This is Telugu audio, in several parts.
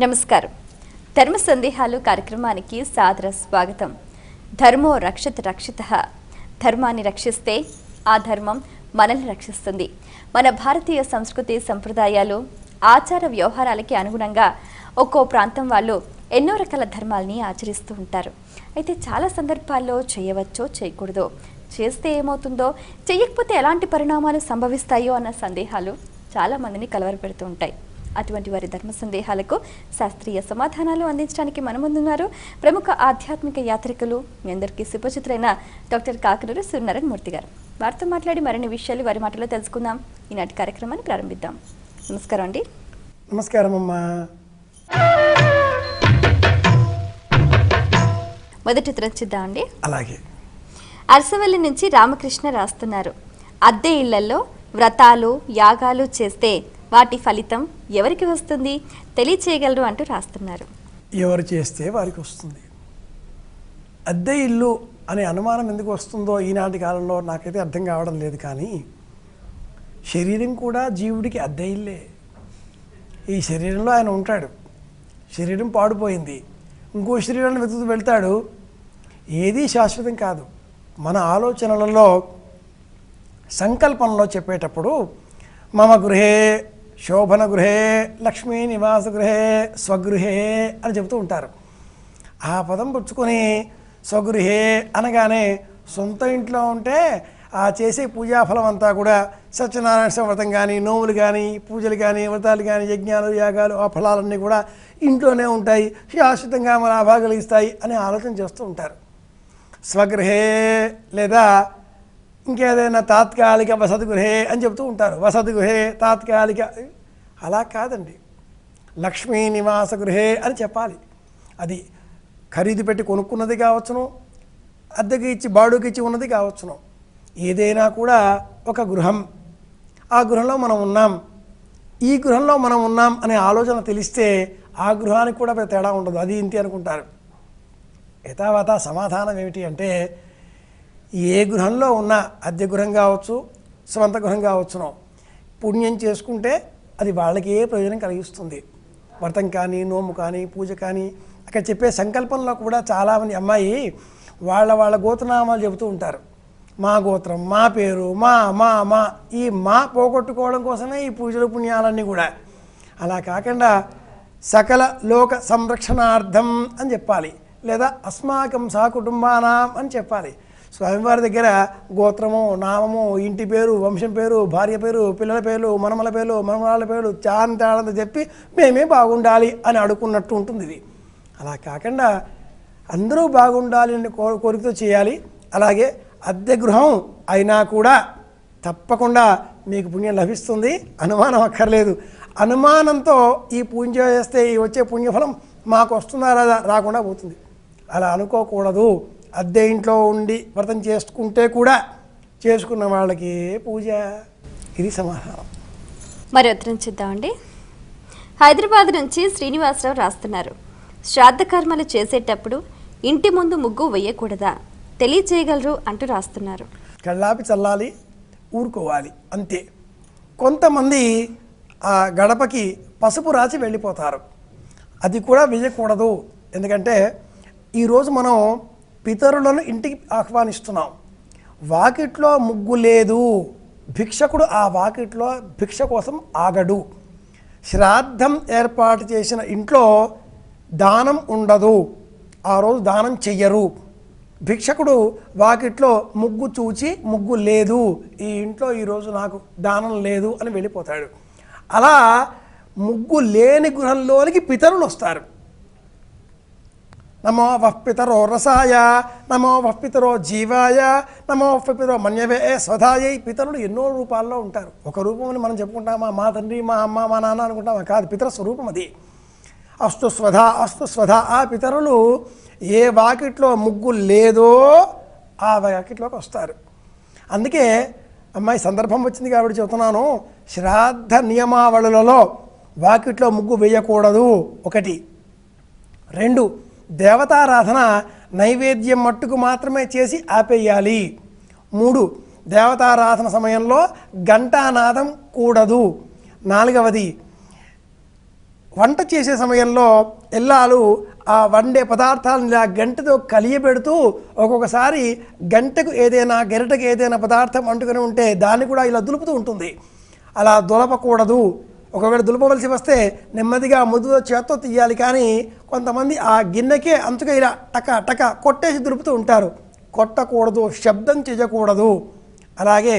నమస్కారం. ధర్మ సందేహాలు కార్యక్రమానికి సాదర స్వాగతం. ధర్మో రక్షత రక్షితః. ధర్మాన్ని రక్షిస్తే ఆ ధర్మం మనల్ని రక్షిస్తుంది. మన భారతీయ సంస్కృతి సంప్రదాయాలు ఆచార వ్యవహారాలకి అనుగుణంగా ఒక్కో ప్రాంతం వాళ్ళు ఎన్నో రకాల ధర్మాలని ఆచరిస్తూ ఉంటారు. అయితే చాలా సందర్భాల్లో చేయవచ్చో చేయకూడదో, చేస్తే ఏమవుతుందో, చేయకపోతే ఎలాంటి పరిణామాలు సంభవిస్తాయో అన్న సందేహాలు చాలా మందిని కలవరపెడుతూ ఉంటాయి. అటువంటి వారి ధర్మ సందేహాలకు శాస్త్రీయ సమాధానాలు అందించడానికి మన ముందున్నారు ప్రముఖ ఆధ్యాత్మిక యాత్రికులు, మీ అందరికీ సుపరిచితులైన డాక్టర్ కాకనూరు సూర్యనారాయణ మూర్తి గారు. వారితో మాట్లాడి మరిన్ని విషయాలు వారి మాటలో తెలుసుకుందాం. ఈనాటి కార్యక్రమాన్ని ప్రారంభిద్దాం. నమస్కారం అండి. నమస్కారం అమ్మా. మొదటి చూద్దాం అండి. అలాగే అరసవల్లి నుంచి రామకృష్ణ రాస్తున్నారు. అద్దె ఇళ్లలో వ్రతాలు యాగాలు చేస్తే వాటి ఫలితం ఎవరికి వస్తుంది తెలియచేయగలరు అంటూ రాస్తున్నారు. ఎవరు చేస్తే వారికి వస్తుంది. అద్దె ఇల్లు అనే అనుమానం ఎందుకు వస్తుందో ఈనాటి కాలంలో నాకైతే అర్థం కావడం లేదు. కానీ శరీరం కూడా జీవుడికి అద్దె ఇల్లే. ఈ శరీరంలో ఆయన ఉంటాడు, శరీరం పాడుపోయింది, ఇంకో శరీరాన్ని వెతుకుతూ వెళ్తాడు. ఏదీ శాశ్వతం కాదు. మన ఆలోచనలలో సంకల్పంలో చెప్పేటప్పుడు మమ గృహే శోభన గృహే లక్ష్మీ నివాస గృహే స్వగృహే అని చెబుతూ ఉంటారు. ఆ పదం పుచ్చుకొని స్వగృహే అనగానే సొంత ఇంట్లో ఉంటే ఆ చేసే పూజాఫలం అంతా కూడా సత్యనారాయణ వ్రతం కానీ, నోములు కానీ, పూజలు కానీ, వ్రతాలు కానీ, యజ్ఞాలు యాగాలు, ఆ ఫలాలన్నీ కూడా ఇంట్లోనే ఉంటాయి, శాశ్వతంగా మన లాభాలు కలిగిస్తాయి అని ఆలోచన చేస్తూ ఉంటారు. స్వగృహే లేదా ఇంకేదైనా తాత్కాలిక వసతి గృహే అని చెప్తూ ఉంటారు. వసతి గృహే తాత్కాలిక, అలా కాదండి. లక్ష్మీ నివాస గృహే అని చెప్పాలి. అది ఖరీదు పెట్టి కొనుక్కున్నది కావచ్చును, అద్దెకి ఇచ్చి బాడుకి ఇచ్చి ఉన్నది కావచ్చును. ఏదైనా కూడా ఒక గృహం. ఆ గృహంలో మనం ఉన్నాం, ఈ గృహంలో మనం ఉన్నాం అనే ఆలోచన తెలిస్తే ఆ గృహానికి కూడా తేడా ఉండదు. అది ఇంటి అనుకుంటారు. యథావత సమాధానం ఏమిటి అంటే, ఏ గృహంలో ఉన్న అద్దె గృహం కావచ్చు, స్వంత గృహం కావచ్చునో, పుణ్యం చేసుకుంటే అది వాళ్ళకి ఏ ప్రయోజనం కలిగిస్తుంది. వ్రతం కానీ, నోము కానీ, పూజ కానీ, అక్కడ చెప్పే సంకల్పంలో కూడా చాలామంది అమ్మాయి వాళ్ళ గోత్రనామాలు చెబుతూ ఉంటారు. మా గోత్రం, మా పేరు, మా మా మా ఈ మా పోగొట్టుకోవడం కోసమే ఈ పూజలు పుణ్యాలన్నీ కూడా. అలా కాకుండా సకల లోక సంరక్షణార్థం అని చెప్పాలి, లేదా అస్మాకం సా కుటుంబానాం అని చెప్పాలి. స్వామివారి దగ్గర గోత్రము, నామము, ఇంటి పేరు, వంశం పేరు, భార్య పేరు, పిల్లల పేర్లు, మనమల పేర్లు, మనమరాళ్ళ పేర్లు చాంతాడంత చెప్పి మేమే బాగుండాలి అని అడుక్కున్నట్టు ఉంటుంది ఇది. అలా కాకుండా అందరూ బాగుండాలి అని కోరికతో చేయాలి. అలాగే అద్దె గృహం అయినా కూడా తప్పకుండా మీకు పుణ్యం లభిస్తుంది, అనుమానం అక్కర్లేదు. అనుమానంతో ఈ పూజ చేస్తే ఈ వచ్చే పుణ్యఫలం మాకు వస్తుందా రాకుండా పోతుంది. అలా అనుకోకూడదు. అద్దె ఇంట్లో ఉండి వ్రతం చేసుకుంటే కూడా చేసుకున్న వాళ్ళకి పూజ. ఇది సమాధానం. మరి ఉత్తరం చూద్దామండి. హైదరాబాద్ నుంచి శ్రీనివాసరావు రాస్తున్నారు. శ్రాద్ధ కర్మలు చేసేటప్పుడు ఇంటి ముందు ముగ్గు వేయకూడదా తెలియచేయగలరు అంటూ రాస్తున్నారు. కళ్ళాపి చల్లాలి, ఊరుకోవాలి, అంతే. కొంతమంది ఆ గడపకి పసుపు రాసి వెళ్ళిపోతారు. అది కూడా వేయకూడదు. ఎందుకంటే ఈరోజు మనం పితరులను ఇంటికి ఆహ్వానిస్తున్నాం. వాకిట్లో ముగ్గు లేదు, భిక్షకుడు ఆ వాకిట్లో భిక్ష కోసం ఆగడు. శ్రాద్ధం ఏర్పాటు చేసిన ఇంట్లో దానం ఉండదు, ఆ రోజు దానం చెయ్యరు. భిక్షకుడు వాకిట్లో ముగ్గు చూచి ముగ్గు లేదు, ఈ ఇంట్లో ఈరోజు నాకు దానం లేదు అని వెళ్ళిపోతాడు. అలా ముగ్గు లేని గృహంలోనికి పితరులు వస్తారు. నమో వః పితరో రసాయ, నమో వః పితరో జీవాయ, నమో వః పితరో మన్యవే స్వధాయ. పితరులు ఎన్నో రూపాల్లో ఉంటారు. ఒక రూపమని మనం చెప్పుకుంటామా, మా తండ్రి, మా అమ్మ, మా నాన్న అనుకుంటామా? కాదు, పితర స్వరూపం అది. అస్తు స్వధా, అస్తు స్వధా. ఆ పితరులు ఏ వాకిట్లో ముగ్గు లేదో ఆ వాకిట్లోకి వస్తారు. అందుకే అమ్మాయి సందర్భం వచ్చింది కాబట్టి చెబుతున్నాను. శ్రాద్ధ నియమావళులలో వాకిట్లో ముగ్గు వేయకూడదు, ఒకటి. రెండు, దేవతారాధన నైవేద్యం మట్టుకు మాత్రమే చేసి ఆపేయాలి. మూడు, దేవతారాధన సమయంలో ఘంటానాదం కూడదు. నాలుగవది, వంట చేసే సమయంలో ఇల్లాలు ఆ వండే పదార్థాలను ఇలా గంటతో కలియబెడుతూ ఒక్కొక్కసారి గంటకు ఏదైనా గరిటకు ఏదైనా పదార్థం అంటుకొని ఉంటే దాన్ని కూడా ఇలా దులుపుతూ ఉంటుంది. అలా దులపకూడదు. ఒకవేళ దులపవలసి వస్తే నెమ్మదిగా ముద్దుతో చేత్తో తీయాలి. కానీ కొంతమంది ఆ గిన్నెకే అంచుగా ఇలా టక టక కొట్టేసి దులుపుతూ ఉంటారు. కొట్టకూడదు, శబ్దం చేయకూడదు. అలాగే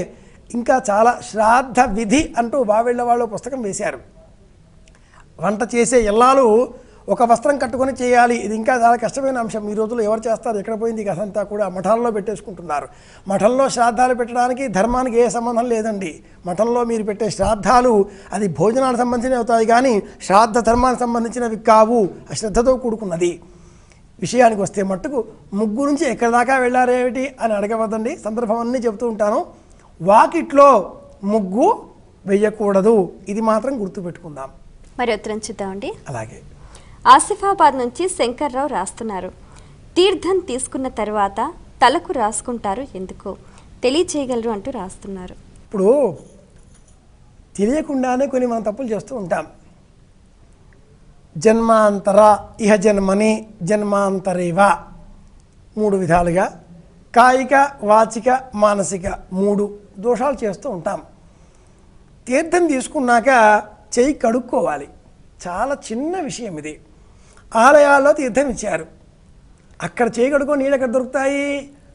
ఇంకా చాలా శ్రాద్ధ విధి అంటూ బావిళ్ళ వాళ్ళు పుస్తకం వేశారు. వంట చేసే ఇల్లాలు ఒక వస్త్రం కట్టుకొని చేయాలి. ఇది ఇంకా చాలా కష్టమైన అంశం. ఈ రోజుల్లో ఎవరు చేస్తారు, ఎక్కడ పోయింది అదంతా కూడా మఠాల్లో పెట్టేసుకుంటున్నారు. మఠంలో శ్రాద్ధాలు పెట్టడానికి ధర్మానికి ఏ సంబంధం లేదండి. మఠంలో మీరు పెట్టే శ్రాద్ధాలు అది భోజనానికి సంబంధించినవి అవుతాయి, కానీ శ్రాద్ధ ధర్మానికి సంబంధించినవి కావు. అశ్రద్ధతో కూడుకున్నది. విషయానికి వస్తే మట్టుకు ముగ్గు నుంచి ఎక్కడి దాకా వెళ్ళారేమిటి అని అడగవద్దండి. సందర్భం అన్నీ చెబుతూ ఉంటాను. వాకిట్లో ముగ్గు వేయకూడదు. ఇది మాత్రం గుర్తుపెట్టుకుందాం. మరి ఉత్తరం చూద్దామండి. అలాగే ఆసిఫాబాద్ నుంచి శంకర్రావు రాస్తున్నారు. తీర్థం తీసుకున్న తర్వాత తలకు రాసుకుంటారు ఎందుకు తెలియచేయగలరు అంటూ రాస్తున్నారు. ఇప్పుడు తెలియకుండానే కొన్ని మనం తప్పులు చేస్తూ ఉంటాం. జన్మాంతర, ఇహ జన్మని, జన్మాంతరేవ 3 విధాలుగా కాయిక, వాచిక, మానసిక 3 దోషాలు చేస్తూ ఉంటాం. తీర్థం తీసుకున్నాక చెయ్యి కడుక్కోవాలి. చాలా చిన్న విషయం ఇది. ఆలయాల్లో తీర్థం ఇచ్చారు, అక్కడ చేయి కడుక్కొని నీళ్ళు ఎక్కడ దొరుకుతాయి?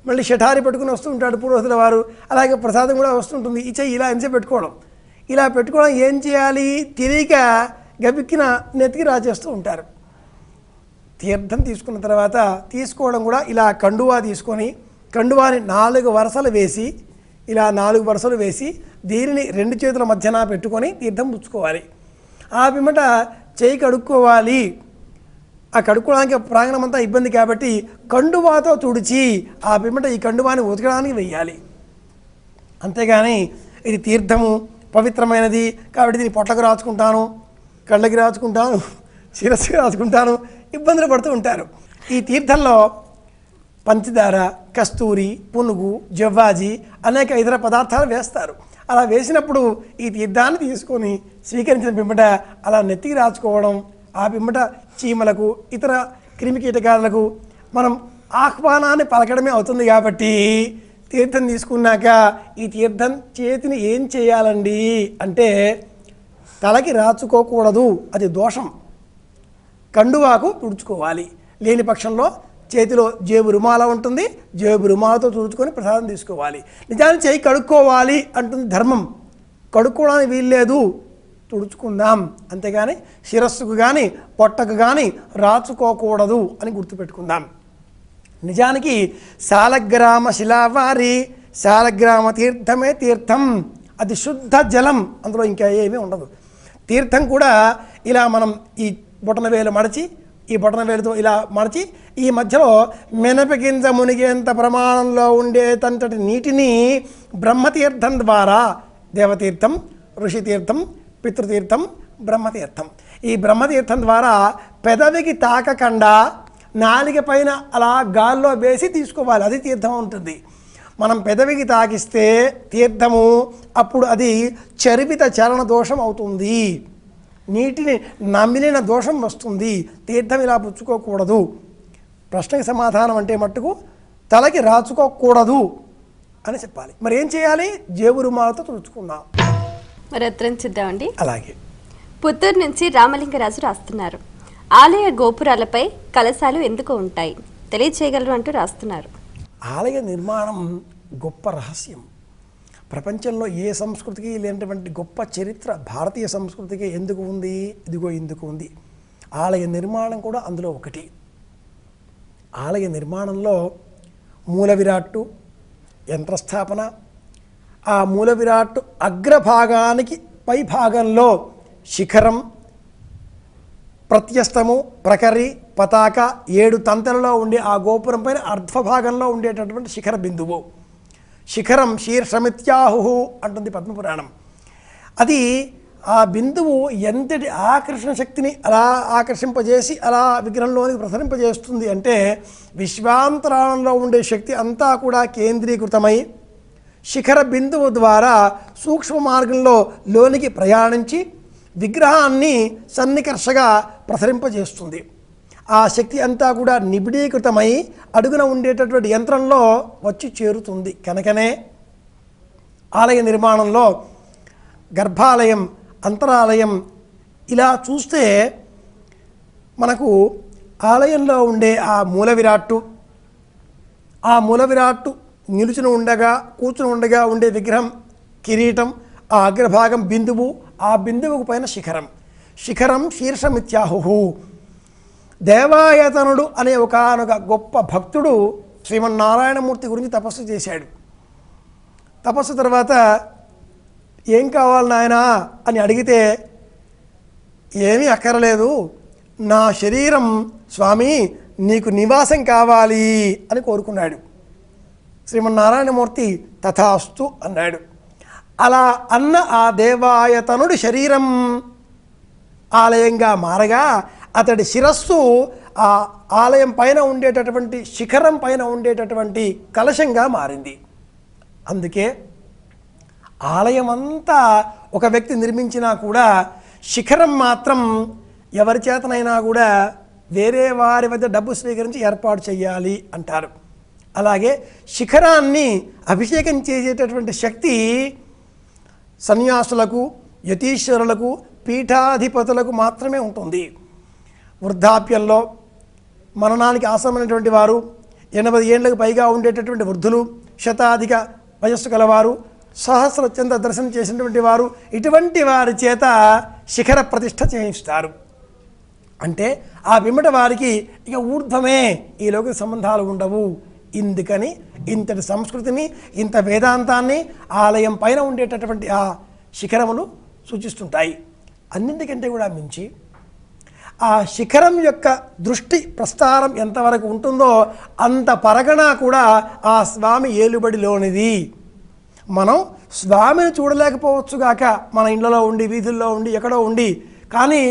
మళ్ళీ షఠారి పెట్టుకుని వస్తూ ఉంటాడు పురోహితుల వారు. అలాగే ప్రసాదం కూడా వస్తుంటుంది. ఈ చెయ్యి ఇలా ఎంచే పెట్టుకోవడం, ఇలా పెట్టుకోవడం ఏం చేయాలి? తెలియక గబిక్కిన నెత్తికి రాచేస్తూ ఉంటారు. తీర్థం తీసుకున్న తర్వాత తీసుకోవడం కూడా ఇలా కండువా తీసుకొని కండువాని 4 వరుసలు వేసి, ఇలా 4 వరుసలు వేసి దీనిని 2 చేతుల మధ్యన పెట్టుకొని తీర్థం పుచ్చుకోవాలి. ఆ పిమ్మట చేయి కడుక్కోవాలి. ఆ కడుక్కోవడానికి ప్రాంగణం అంతా ఇబ్బంది కాబట్టి కండువాతో తుడిచి ఆ పిమ్మట ఈ కండువాని ఉతకడానికి వెయ్యాలి. అంతేగాని ఇది తీర్థము పవిత్రమైనది కాబట్టి దీన్ని పొట్లకు రాచుకుంటాను, కళ్ళకి రాచుకుంటాను, శిరస్సుకి రాచుకుంటాను, ఇబ్బందులు పడుతూ ఉంటారు. ఈ తీర్థంలో పంచదార, కస్తూరి, పునుగు, జవ్వాజి అనేక ఇతర పదార్థాలు వేస్తారు. అలా వేసినప్పుడు ఈ తీర్థాన్ని తీసుకొని స్వీకరించిన పిమ్మట అలా నెత్తికి రాచుకోవడం, ఆ పిమ్మట చీమలకు, ఇతర క్రిమికీటకాలకు మనం ఆహ్వానాన్ని పలకడమే అవుతుంది. కాబట్టి తీర్థం తీసుకున్నాక ఈ తీర్థం చేతిని ఏం చేయాలండి అంటే తలకి రాచుకోకూడదు, అది దోషం. కండువాకు తుడుచుకోవాలి. లేని పక్షంలో చేతిలో జేబు రుమాల ఉంటుంది, జేబు రుమాలతో తుడుచుకొని ప్రసాదం తీసుకోవాలి. నిజానికి చేయి కడుక్కోవాలి అంటుంది ధర్మం. కడుక్కోవడానికి వీల్లేదు, తుడుచుకుందాం. అంతేగాని శిరస్సుకు కానీ పొట్టకు కానీ రాచుకోకూడదు అని గుర్తుపెట్టుకుందాం. నిజానికి శాలగ్రామ శిలావారి, శాలగ్రామ తీర్థమే తీర్థం. అది శుద్ధ జలం, అందులో ఇంకా ఏమీ ఉండదు. తీర్థం కూడా ఇలా మనం ఈ బొటన వేలు మడిచి, ఈ బొటన వేలుతో ఇలా మడిచి ఈ మధ్యలో మినపగింజ మునిగేంత ప్రమాణంలో ఉండేటంతటి నీటిని బ్రహ్మతీర్థం ద్వారా, దేవతీర్థం, ఋషితీర్థం, పితృతీర్థం, బ్రహ్మతీర్థం, ఈ బ్రహ్మతీర్థం ద్వారా పెదవికి తాకకుండా నాలిక పైన అలా గాల్లో వేసి తీసుకోవాలి. అది తీర్థం ఉంటుంది. మనం పెదవికి తాకిస్తే తీర్థము అప్పుడు అది చరిపిత చరణ దోషం అవుతుంది. నీటిని నమిలిన దోషం వస్తుంది. తీర్థం ఇలా పుచ్చుకోకూడదు. ప్రశ్నకి సమాధానం అంటే మట్టుకు తలకి రాచుకోకూడదు అని చెప్పాలి. మరి ఏం చేయాలి? జేబు రుమాలతో తుడుచుకుందాం. మరి ఉత్తరం చూద్దామండి. అలాగే పుత్తూరు నుంచి రామలింగరాజు రాస్తున్నారు. ఆలయ గోపురాలపై కలశాలు ఎందుకు ఉంటాయి తెలియచేయగలరు అంటూ రాస్తున్నారు. ఆలయ నిర్మాణం గొప్ప రహస్యం. ప్రపంచంలో ఏ సంస్కృతికి లేనటువంటి గొప్ప చరిత్ర భారతీయ సంస్కృతికి ఎందుకు ఉంది? ఇదిగో ఎందుకు ఉంది. ఆలయ నిర్మాణం కూడా అందులో ఒకటి. ఆలయ నిర్మాణంలో మూల విరాట్టు, యంత్రస్థాపన, ఆ మూల విరాట్టు అగ్రభాగానికి పై భాగంలో శిఖరం, ప్రత్యస్తము, ప్రకరి, పతాక 7 తంతెలలో ఉండే ఆ గోపురం పైన అర్ధభాగంలో ఉండేటటువంటి శిఖర బిందువు. శిఖరం శీర్షమిత్యాహు అంటుంది పద్మపురాణం. అది ఆ బిందువు ఎంతటి ఆకర్షణ శక్తిని అలా ఆకర్షింపజేసి అలా విగ్రహంలోనికి ప్రసరింపజేస్తుంది అంటే విశ్వాంతరాళంలో ఉండే శక్తి అంతా కూడా కేంద్రీకృతమై శిఖర బిందువు ద్వారా సూక్ష్మ మార్గంలో లోనికి ప్రయాణించి విగ్రహాన్ని సన్నికర్షగా ప్రసరింపజేస్తుంది. ఆ శక్తి అంతా కూడా నిబిడీకృతమై అడుగున ఉండేటటువంటి యంత్రంలో వచ్చి చేరుతుంది. కనుకనే ఆలయ నిర్మాణంలో గర్భాలయం, అంతరాలయం ఇలా చూస్తే మనకు ఆలయంలో ఉండే ఆ మూల విరాట్టు నిలుచుని ఉండగా, కూర్చుని ఉండగా ఉండే విగ్రహం కిరీటం, ఆ అగ్రభాగం బిందువు, ఆ బిందువుకు పైన శిఖరం శీర్షమిత్యాహు. దేవాయతనుడు అనే ఒకానొక గొప్ప భక్తుడు శ్రీమన్నారాయణమూర్తి గురించి తపస్సు చేశాడు. తపస్సు తర్వాత ఏం కావాలి నాయనా అని అడిగితే, ఏమీ అక్కరలేదు, నా శరీరం స్వామి నీకు నివాసం కావాలి అని కోరుకున్నాడు. శ్రీమన్నారాయణమూర్తి తథాస్తు అన్నాడు. అలా అన్న ఆ దేవాయతనుడి శరీరం ఆలయంగా మారగా అతడి శిరస్సు ఆ ఆలయం పైన ఉండేటటువంటి శిఖరం పైన ఉండేటటువంటి కలశంగా మారింది. అందుకే ఆలయం అంతా ఒక వ్యక్తి నిర్మించినా కూడా శిఖరం మాత్రం ఎవరి చేతనైనా కూడా వేరే వారి వద్ద డబ్బు స్వీకరించి ఏర్పాటు చేయాలి అంటారు. అలాగే శిఖరాన్ని అభిషేకం చేసేటటువంటి శక్తి సన్యాసులకు, యతీశ్వరులకు, పీఠాధిపతులకు మాత్రమే ఉంటుంది. వృద్ధాప్యంలో మరణానికి ఆసన్నమైనటువంటి వారు, 80 ఏళ్లకు పైగా ఉండేటటువంటి వృద్ధులు, శతాధిక వయస్సు గలవారు, సహస్రచంద్ర దర్శనం చేసినటువంటి వారు, ఇటువంటి వారి చేత శిఖర ప్రతిష్ఠ చేయిస్తారు. అంటే ఆ పిమ్మట వారికి ఇక ఊర్ధ్వమే, ఈ లౌకిక సంబంధాలు ఉండవు. ఇందుకని ఇంతటి సంస్కృతిని, ఇంత వేదాంతాన్ని ఆలయం పైన ఉండేటటువంటి ఆ శిఖరములు సూచిస్తుంటాయి. అన్నింటికంటే కూడా మించి ఆ శిఖరం యొక్క దృష్టి ప్రస్తారం ఎంతవరకు ఉంటుందో అంత పరగణ కూడా ఆ స్వామి ఏలుబడిలోనిది. మనం స్వామిని చూడలేకపోవచ్చుగాక, మన ఇళ్లలో ఉండి, వీధుల్లో ఉండి, ఎక్కడో ఉండి, కానీ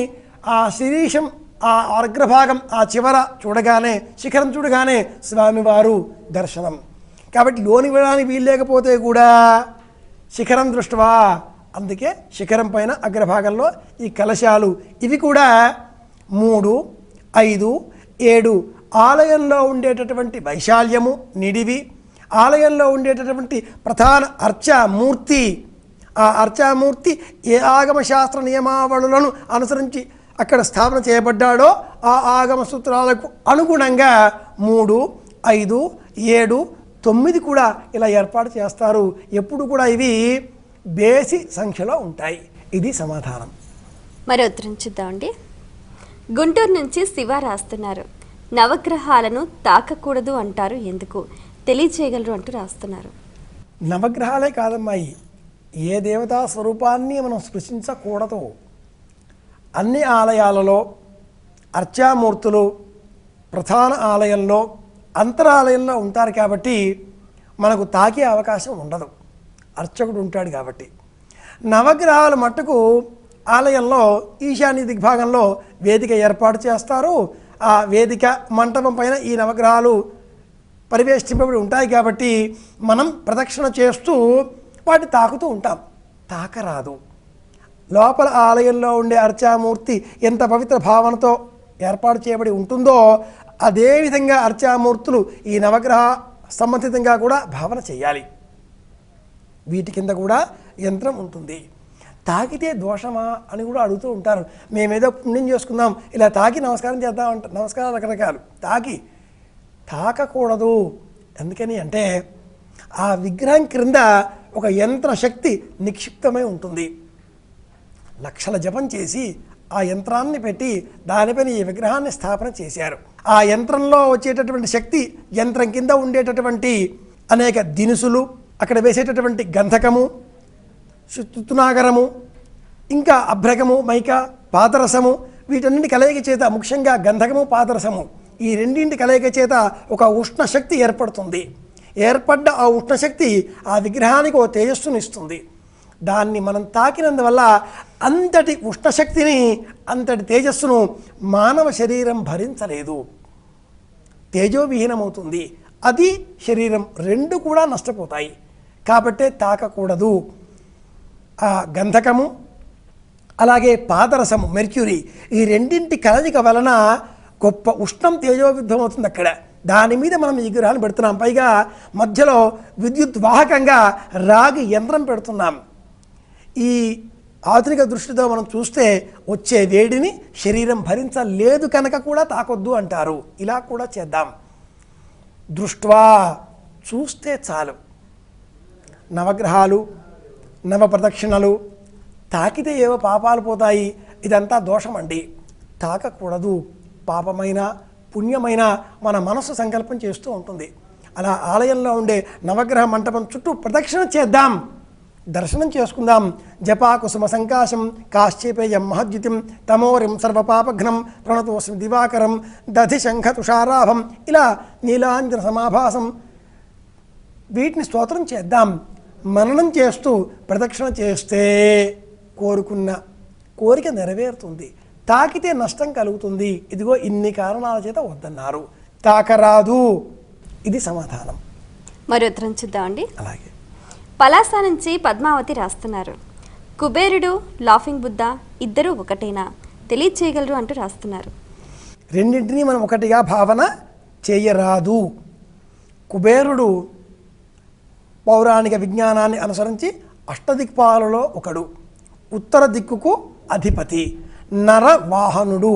ఆ శిరీషం, ఆ అగ్రభాగం, ఆ చివర చూడగానే, శిఖరం చూడగానే స్వామివారు దర్శనం. కాబట్టి లోని వెళ్ళడానికి వీలు లేకపోతే కూడా శిఖరం దృష్ట్వా, అందుకే శిఖరం పైన అగ్రభాగంలో ఈ కలశాలు, ఇవి కూడా 3, 5, 7 ఆలయంలో ఉండేటటువంటి వైశాల్యము, నిడివి, ఆలయంలో ఉండేటటువంటి ప్రధాన అర్చామూర్తి, ఆ అర్చామూర్తి ఏ ఆగమ శాస్త్ర నియమావళులను అనుసరించి అక్కడ స్థాపన చేయబడ్డాడో ఆ ఆగమ సూత్రాలకు అనుగుణంగా 3, 5, 7, 9 కూడా ఇలా ఏర్పాటు చేస్తారు. ఎప్పుడు కూడా ఇవి బేసి సంఖ్యలో ఉంటాయి. ఇది సమాధానం. మరి ఉత్తరం చూద్దామండి. గుంటూరు నుంచి శివ రాస్తున్నారు, నవగ్రహాలను తాకకూడదు అంటారు, ఎందుకు తెలియచేయగలరు అంటూ రాస్తున్నారు. నవగ్రహాలే కాదమ్మాయి, ఏ దేవతా స్వరూపాన్ని మనం స్పృశించకూడదు. అన్ని ఆలయాలలో అర్చామూర్తులు ప్రధాన ఆలయంలో, అంతరాలయంలో ఉంటారు కాబట్టి మనకు తాకే అవకాశం ఉండదు, అర్చకుడు ఉంటాడు కాబట్టి. నవగ్రహాలు మట్టుకు ఆలయంలో ఈశాన్య దిగ్భాగంలో వేదిక ఏర్పాటు చేస్తారు. ఆ వేదిక మంటపం పైన ఈ నవగ్రహాలు పరివేష్టింపబడి ఉంటాయి కాబట్టి మనం ప్రదక్షిణ చేస్తూ వాటిని తాకుతూ ఉంటాం. తాకరాదు. లోపల ఆలయంలో ఉండే అర్చామూర్తి ఎంత పవిత్ర భావనతో ఏర్పాటు చేయబడి ఉంటుందో అదేవిధంగా అర్చామూర్తులు ఈ నవగ్రహ సంబంధితంగా కూడా భావన చేయాలి. వీటి కింద కూడా యంత్రం ఉంటుంది. తాకితే దోషమా అని కూడా అడుగుతూ ఉంటారు. మేమేదో పుణ్యం చేసుకుందాం, ఇలా తాకి నమస్కారం చేద్దాం అంట. నమస్కారాలు రకరకాలు, తాకకూడదు. ఎందుకని అంటే ఆ విగ్రహం క్రింద ఒక యంత్ర శక్తి నిక్షిప్తమై ఉంటుంది. లక్షల జపం చేసి ఆ యంత్రాన్ని పెట్టి దానిపైన ఈ విగ్రహాన్ని స్థాపన చేశారు. ఆ యంత్రంలో వచ్చేటటువంటి శక్తి, యంత్రం కింద ఉండేటటువంటి అనేక దినుసులు, అక్కడ వేసేటటువంటి గంధకము, తునాగరము, ఇంకా అభ్రకము, మైక, పాదరసము, వీటన్నింటి కలయిక చేత, ముఖ్యంగా గంధకము, పాదరసము, ఈ రెండింటి కలయిక చేత ఒక ఉష్ణశక్తి ఏర్పడుతుంది. ఏర్పడ్డ ఆ ఉష్ణశక్తి ఆ విగ్రహానికి ఓ తేజస్సును ఇస్తుంది. దాన్ని మనం తాకినందువల్ల అంతటి ఉష్ణశక్తిని, అంతటి తేజస్సును మానవ శరీరం భరించలేదు, తేజోవిహీనమవుతుంది. అది శరీరం, రెండు కూడా నష్టపోతాయి. కాబట్టే తాకకూడదు. ఆ గంధకము, అలాగే పాదరసము మెర్క్యూరీ, ఈ రెండింటి కలయిక వలన గొప్ప ఉష్ణం తేజోవిద్ధం అవుతుంది అక్కడ. దాని మీద మనం ఈ విగ్రహాన్ని పెడుతున్నాం. పైగా మధ్యలో విద్యుత్ వాహకంగా రాగి యంత్రం పెడుతున్నాం. ఈ ఆధునిక దృష్టితో మనం చూస్తే వచ్చే వేడిని శరీరం భరించలేదు కనుక కూడా తాకొద్దు అంటారు. ఇలా కూడా చేద్దాం. దృష్ట్వా, చూస్తే చాలు. నవగ్రహాలు, నవ ప్రదక్షిణలు తాకితే ఏవో పాపాలు పోతాయి, ఇదంతా దోషం అండి. తాకకూడదు. పాపమైన పుణ్యమైన మన మనస్సు సంకల్పం చేస్తూ ఉంటుంది. అలా ఆలయంలో ఉండే నవగ్రహ మంటపం చుట్టూ ప్రదక్షిణ చేద్దాం, దర్శనం చేసుకుందాం. జపా కుసుమ సంకాశం కాశ్చేపేయం మహద్యుతిం తమోరిం సర్వపాపఘ్నం ప్రణతోస్మి దివాకరం దధి శంఖ తుషారాభం, ఇలా నీలాంజన సమాభాసం వీటిని స్తోత్రం చేద్దాం. మననం చేస్తూ ప్రదక్షిణ చేస్తే కోరుకున్న కోరిక నెరవేరుతుంది. తాకితే నష్టం కలుగుతుంది. ఇదిగో ఇన్ని కారణాల చేత వద్దన్నారు. తాకరాదు, ఇది సమాధానం. మరి ఉత్తరం చూద్దామండి. అలాగే పలాస నుంచి పద్మావతి రాస్తున్నారు. కుబేరుడు, లాఫింగ్ బుద్ధ ఇద్దరూ ఒకటేనా, తెలియచేయగలరు అంటూ రాస్తున్నారు. రెండింటినీ మనం ఒకటిగా భావన చేయరాదు. కుబేరుడు పౌరాణిక విజ్ఞానాన్ని అనుసరించి అష్టదిక్పాలలో ఒకడు, ఉత్తర దిక్కుకు అధిపతి, నర వాహనుడు,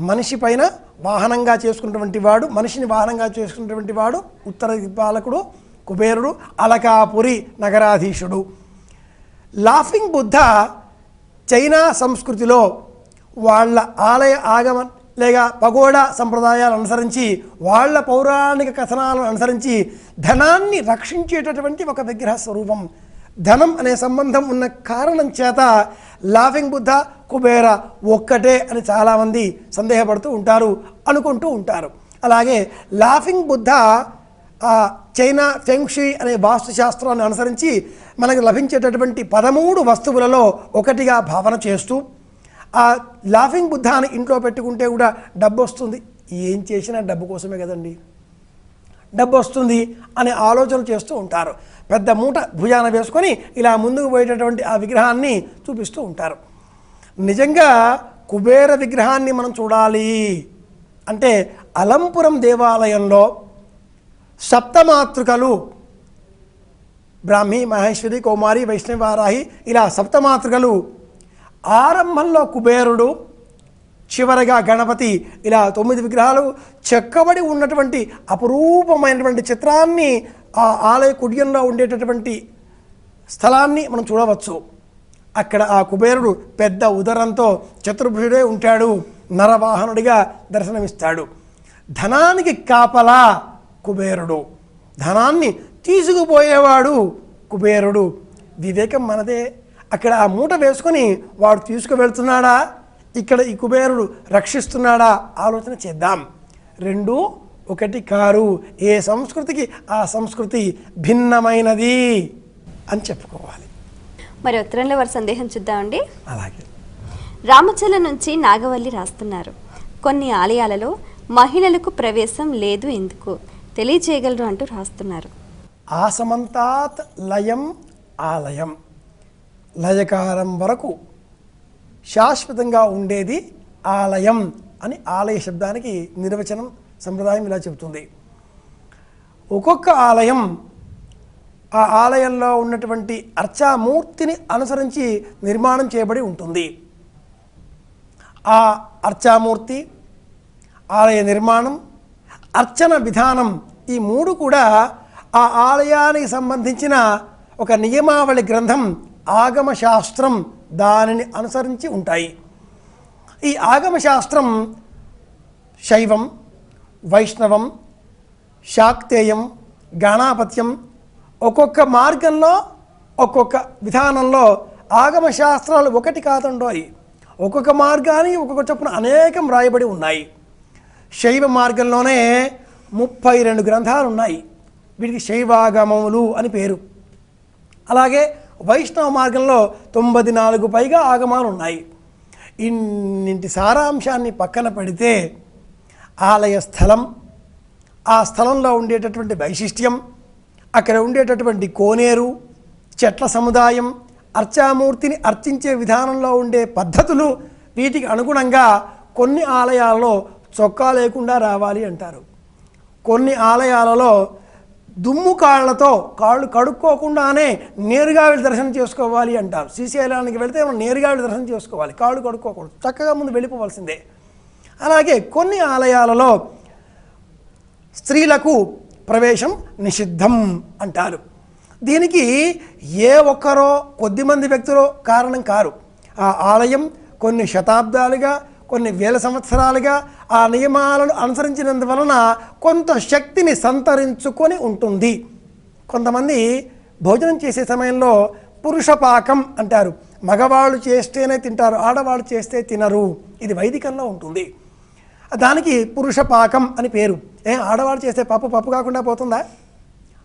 మనిషి పైన వాహనంగా చేసుకున్నటువంటి వాడు, మనిషిని వాహనంగా చేసుకున్నటువంటి వాడు ఉత్తర దిక్పాలకుడు కుబేరుడు, అలకాపురి నగరాధీశుడు. లాఫింగ్ బుద్ధ చైనా సంస్కృతిలో వాళ్ళ ఆలయ ఆగమ లేక పగోడా సంప్రదాయాలను అనుసరించి, వాళ్ళ పౌరాణిక కథనాలను అనుసరించి ధనాన్ని రక్షించేటటువంటి ఒక విగ్రహ స్వరూపం. ధనం అనే సంబంధం ఉన్న కారణం చేత లాఫింగ్ బుద్ధ కుబేర ఒక్కటే అని చాలామంది సందేహపడుతూ ఉంటారు, అనుకుంటూ ఉంటారు. అలాగే లాఫింగ్ బుద్ధ చైనా ఫెంగ్షీ అనే వాస్తుశాస్త్రాన్ని అనుసరించి మనకు లభించేటటువంటి 13 వస్తువులలో ఒకటిగా భావన చేస్తూ, ఆ లాఫింగ్ బుద్ధాన్ని ఇంట్లో పెట్టుకుంటే కూడా డబ్బు వస్తుంది. ఏం చేసినా డబ్బు కోసమే కదండి, డబ్బు వస్తుంది అనే ఆలోచనలు చేస్తూ ఉంటారు. పెద్ద మూట భుజాన వేసుకొని ఇలా ముందుకు పోయేటటువంటి ఆ విగ్రహాన్ని చూపిస్తూ ఉంటారు. నిజంగా కుబేర విగ్రహాన్ని మనం చూడాలి అంటే అలంపురం దేవాలయంలో సప్తమాతృకలు బ్రాహ్మి, మహేశ్వరి, కౌమారి, వైష్ణవి, వారాహి ఇలా సప్తమాతృకలు, ఆరంభంలో కుబేరుడు, చివరగా గణపతి, ఇలా 9 విగ్రహాలు చెక్కబడి ఉన్నటువంటి అపురూపమైనటువంటి చిత్రాన్ని ఆ ఆలయ కుడ్యంలో ఉండేటటువంటి స్థలాన్ని మనం చూడవచ్చు. అక్కడ ఆ కుబేరుడు పెద్ద ఉదరంతో చతుర్భుజుడే ఉంటాడు, నరవాహనుడిగా దర్శనమిస్తాడు. ధనానికి కాపలా కుబేరుడు, ధనాన్ని తీసుకుపోయేవాడు కుబేరుడు. వివేకం మనదే. అక్కడ ఆ మూట వేసుకొని వాడు తీసుకువెళ్తున్నాడా, ఇక్కడ ఈ కుబేరుడు రక్షిస్తున్నాడా ఆలోచన చేద్దాం. రెండూ ఒకటి కారు. ఏ సంస్కృతికి ఆ సంస్కృతి భిన్నమైనది అని చెప్పుకోవాలి. మరి ఉత్తరంలో వారి సందేహం చూద్దామండి. అలాగే రామచల నుంచి నాగవల్లి రాస్తున్నారు. కొన్ని ఆలయాలలో మహిళలకు ప్రవేశం లేదు, ఎందుకు తెలియచేయగలరు అంటూ రాస్తున్నారు. ఆసమంతాత్ లయం ఆలయం, లయకారం వరకు శాశ్వతంగా ఉండేది ఆలయం అని ఆలయ శబ్దానికి నిర్వచనం సంప్రదాయం ఇలా చెబుతుంది. ఒక్కొక్క ఆలయం ఆ ఆలయంలో ఉన్నటువంటి అర్చామూర్తిని అనుసరించి నిర్మాణం చేయబడి ఉంటుంది. ఆ అర్చామూర్తి, ఆలయ నిర్మాణం, అర్చన విధానం ఈ 3 కూడా ఆ ఆలయానికి సంబంధించిన ఒక నియమావళి గ్రంథం ఆగమశాస్త్రం దానిని అనుసరించి ఉంటాయి. ఈ ఆగమశాస్త్రం శైవం, వైష్ణవం, శాక్తేయం, గణాపత్యం ఒక్కొక్క మార్గంలో ఒక్కొక్క విధానంలో ఆగమశాస్త్రాలు ఒకటి కాదండోయి. ఒక్కొక్క మార్గానికి ఒక్కొక్క చొప్పున అనేకం రాయబడి ఉన్నాయి. శైవ మార్గంలోనే 32 గ్రంథాలు ఉన్నాయి. వీటికి శైవాగమములు అని పేరు. అలాగే వైష్ణవ మార్గంలో 94 పైగా ఆగమాలు ఉన్నాయి. ఇన్నింటి సారాంశాన్ని పక్కన పెడితే ఆలయ స్థలం, ఆ స్థలంలో ఉండేటటువంటి వైశిష్ట్యం, అక్కడ ఉండేటటువంటి కోనేరు, చెట్ల సముదాయం, అర్చామూర్తిని అర్చించే విధానంలో ఉండే పద్ధతులు వీటికి అనుగుణంగా కొన్ని ఆలయాలలో చొక్కా లేకుండా రావాలి అంటారు. కొన్ని ఆలయాలలో దుమ్ము కాళ్ళతో కాళ్ళు కడుక్కోకుండానే నేరుగా వెళ్ళి దర్శనం చేసుకోవాలి అంటారు. శ్రీశైలానికి వెళితే మనం నేరుగా వెళ్ళి దర్శనం చేసుకోవాలి, కాళ్ళు కడుక్కోకూడదు, చక్కగా ముందు వెళ్ళిపోవాల్సిందే. అలాగే కొన్ని ఆలయాలలో స్త్రీలకు ప్రవేశం నిషిద్ధం అంటారు. దీనికి ఏ ఒక్కరో కొద్దిమంది వ్యక్తులు కారణం కారు. ఆ ఆలయం కొన్ని శతాబ్దాలుగా కొన్ని వేల సంవత్సరాలుగా ఆ నియమాలను అనుసరించినందువలన కొంత శక్తిని సంతరించుకొని ఉంటుంది. కొంతమంది భోజనం చేసే సమయంలో పురుషపాకం అంటారు. మగవాళ్ళు చేస్తేనే తింటారు, ఆడవాళ్ళు చేస్తే తినరు. ఇది వైదికంలో ఉంటుంది. దానికి పురుషపాకం అని పేరు. ఆడవాళ్ళు చేస్తే పప్పు కాకుండా పోతుందా?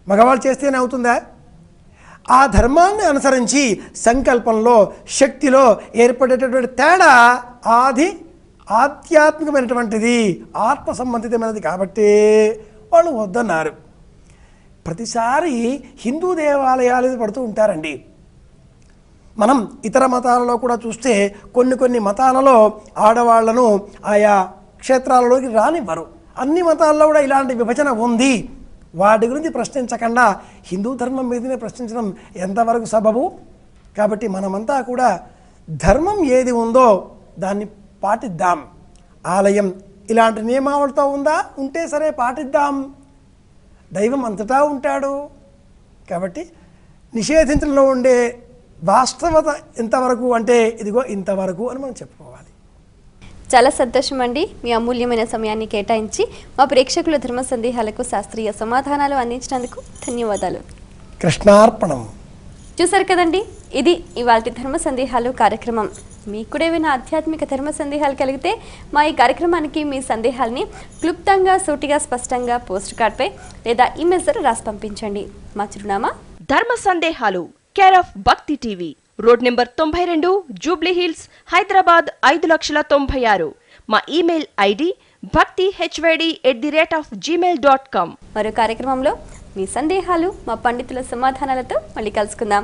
మగవాళ్ళు చేస్తేనే అవుతుందా? ఆ ధర్మాన్ని అనుసరించి సంకల్పంలో శక్తిలో ఏర్పడేటటువంటి తేడా ఆధ్యాత్మికమైనటువంటిది, ఆత్మ సంబంధితమైనది కాబట్టి వాళ్ళు వద్దన్నారు. ప్రతిసారి హిందూ దేవాలయాలు పడుతూ ఉంటారండి. మనం ఇతర మతాలలో కూడా చూస్తే కొన్ని మతాలలో ఆడవాళ్లను ఆయా క్షేత్రాలలోకి రానివ్వరు. అన్ని మతాల్లో కూడా ఇలాంటి విభజన ఉంది. వాటి గురించి ప్రశ్నించకుండా హిందూ ధర్మం మీదనే ప్రశ్నించడం ఎంతవరకు సబబు? కాబట్టి మనమంతా కూడా ధర్మం ఏది ఉందో దాన్ని పాటిద్దాం. ఆలయం ఇలాంటి నియమావళితో ఉందా? ఉంటే సరే పాటిద్దాం. దైవం అంతటా ఉంటాడు కాబట్టి నిషేధించడంలో ఉండే వాస్తవత ఎంతవరకు అంటే ఇదిగో ఇంతవరకు అని మనం చెప్పుకోవాలి. చాలా సంతోషం అండి, మీ అమూల్యమైన సమయాన్ని కేటాయించి మా ప్రేక్షకుల ధర్మ సందేహాలకు శాస్త్రీయ సమాధానాలు అందించినందుకు ధన్యవాదాలు. కృష్ణార్పణం. చూసారు కదండి, ఇది ఇవాల్టి ధర్మ సందేహాలు కార్యక్రమం. మీకు కూడా ఏమైనా ఆధ్యాత్మిక ధర్మ సందేహాలు కలిగితే మా ఈ కార్యక్రమానికి మీ సందేహాల్ని క్లుప్తంగా, సూటిగా, స్పష్టంగా పోస్ట్ కార్డ్పై లేదా ఈమెయిల్ ద్వారా రాసి పంపించండి. మా చిరునామా ధర్మ సందేహాలు, కేర్ ఆఫ్ భక్తి TV, road number 92, Jubilee hills, Hyderabad 5,96,000. మా ఈమెయిల్ ఐడి bhaktihyd@gmail.com. మరో కార్యక్రమంలో మీ సందేహాలు మా పండితుల సమాధానాలతో మళ్ళీ కలుసుకుందాం.